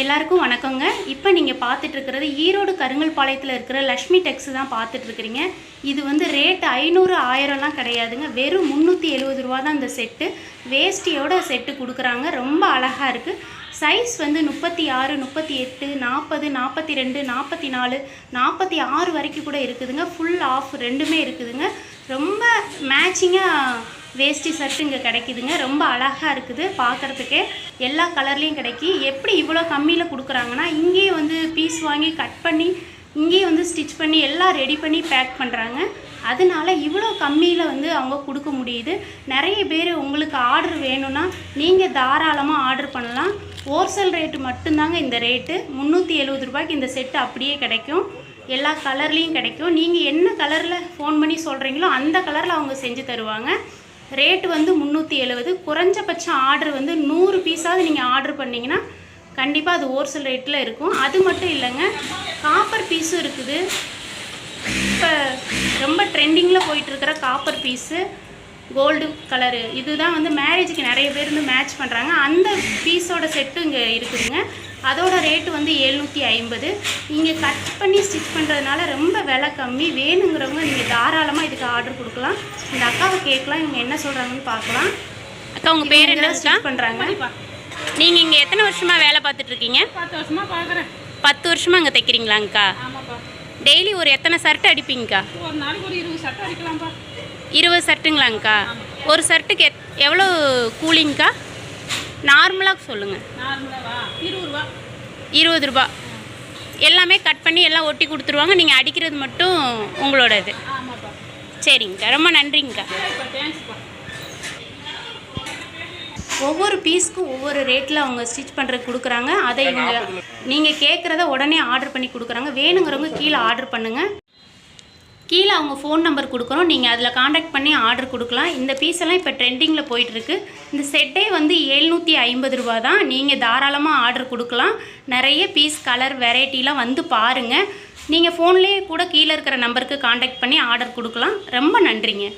எல்லாருக்கும் வணக்கங்க. இப்போ நீங்கள் பார்த்துட்டு இருக்கிறது ஈரோடு கருங்கல்பாளையத்தில் இருக்கிற லக்ஷ்மி டெக்ஸ் தான் பார்த்துட்டு இருக்கிறீங்க. இது வந்து ரேட் 500 1000லாம் கிடையாதுங்க. வெறும் 370 ரூபா தான் இந்த செட்டு. வேஷ்டியோட செட்டு கொடுக்குறாங்க. ரொம்ப அழகாக இருக்குது. சைஸ் வந்து 36 38 40 42 44 46 வரைக்கும் கூட இருக்குதுங்க. ஃபுல் ஆஃப் ரெண்டுமே இருக்குதுங்க. ரொம்ப மேட்சிங்காக வேஷ்டி ஷர்ட் இங்கே கிடைக்குதுங்க. ரொம்ப அழகாக இருக்குது பார்க்குறதுக்கே. எல்லா கலர்லேயும் கிடைக்கி. எப்படி இவ்வளோ கம்மியில் கொடுக்குறாங்கன்னா, இங்கேயே வந்து பீஸ் வாங்கி கட் பண்ணி இங்கேயே வந்து ஸ்டிச் பண்ணி எல்லாம் ரெடி பண்ணி பேக் பண்ணுறாங்க. அதனால இவ்வளோ கம்மியில் வந்து அவங்க கொடுக்க முடியுது. நிறைய பேர் உங்களுக்கு ஆர்டர் வேணும்னா நீங்கள் தாராளமாக ஆர்டர் பண்ணலாம். ஹோல்சேல் ரேட்டு மட்டும்தாங்க இந்த ரேட்டு. 370 ரூபாய்க்கு இந்த செட்டு அப்படியே கிடைக்கும். எல்லா கலர்லேயும் கிடைக்கும். நீங்கள் என்ன கலரில் ஃபோன் பண்ணி சொல்கிறீங்களோ அந்த கலரில் அவங்க செஞ்சு தருவாங்க. ரேட்டு வந்து 370. குறைஞ்சபட்சம் ஆர்டர் வந்து 100 பீஸாவது நீங்கள் ஆர்டர் பண்ணிங்கன்னா கண்டிப்பாக அது ஹோல்சேல் ரேட்டில் இருக்கும். அது மட்டும் இல்லைங்க, காப்பர் பீஸும் இருக்குது. இப்போ ரொம்ப ட்ரெண்டிங்கில் போயிட்டுருக்கிற காப்பர் பீஸு கோல்டு கலரு இதுதான் வந்து மேரேஜுக்கு நிறைய பேர் வந்து மேட்ச் பண்ணுறாங்க. அந்த பீஸோட செட்டு இங்கே இருக்குதுங்க. அதோட ரேட்டு வந்து 750. இங்கே கட் பண்ணி ஸ்டிச் பண்ணுறதுனால ரொம்ப விலை கம்மி. வேணுங்கிறவங்க நீங்கள் தாராளமாக இதுக்கு ஆர்டர் கொடுக்கலாம். இந்த அக்காவை கேட்கலாம், இவங்க என்ன சொல்கிறாங்கன்னு பார்க்கலாம். அக்கா உங்கள் பேர் என்ன ஸ்டிச் பண்ணுறாங்க? நீங்கள் இங்கே எத்தனை வருஷமாக வேலை பார்த்துட்ருக்கீங்க? 10 வருஷமாக பார்க்குறேன். 10 வருஷமாக அங்கே தைக்கிறீங்களாங்க்கா? ஆமாப்பா. டெய்லி ஒரு எத்தனை ஷர்ட் அடிப்பீங்கக்கா? ஒரு நாளைக்கு ஒரு 20 ஷர்ட் அடிக்கலாம்ப்பா. 20 ஷர்ட்டுங்களாங்க்கா? ஒரு ஷர்ட்டுக்கு எவ்வளோ கூலிங்க்கா? நார்மலாக சொல்லுங்கள். நார்மலாவா? 20 ரூபா. 20 ரூபா. எல்லாமே கட் பண்ணி எல்லாம் ஒட்டி கொடுத்துருவாங்க. நீங்கள் அடிக்கிறது மட்டும் உங்களோட இது. ஆமாப்பா. சரிங்கக்கா, ரொம்ப நன்றிங்கக்கா. சரிப்பா, தேங்க்ஸ்ப்பா. ஒவ்வொரு பீஸ்க்கும் ஒவ்வொரு ரேட்டில் அவங்க ஸ்டிச் பண்ணுறதுக்கு கொடுக்குறாங்க. அதை இவங்க நீங்கள் கேட்குறத உடனே ஆர்டர் பண்ணி கொடுக்குறாங்க. வேணுங்கிறவங்க கீழே ஆர்டர் பண்ணுங்கள். கீழே அவங்க ஃபோன் நம்பர் கொடுக்குறோம். நீங்கள் அதில் காண்டாக்ட் பண்ணி ஆர்டர் கொடுக்கலாம். இந்த பீஸ் எல்லாம் இப்போ ட்ரெண்டிங்கில் போயிட்டுருக்கு. இந்த செட்டே வந்து 750 ரூபா தான். நீங்கள் தாராளமாக ஆர்டர் கொடுக்கலாம். நிறைய பீஸ் கலர் வெரைட்டிலாம் வந்து பாருங்கள். நீங்கள் ஃபோன்லேயே கூட கீழே இருக்கிற நம்பருக்கு காண்டாக்ட் பண்ணி ஆர்டர் கொடுக்கலாம். ரொம்ப நன்றிங்க.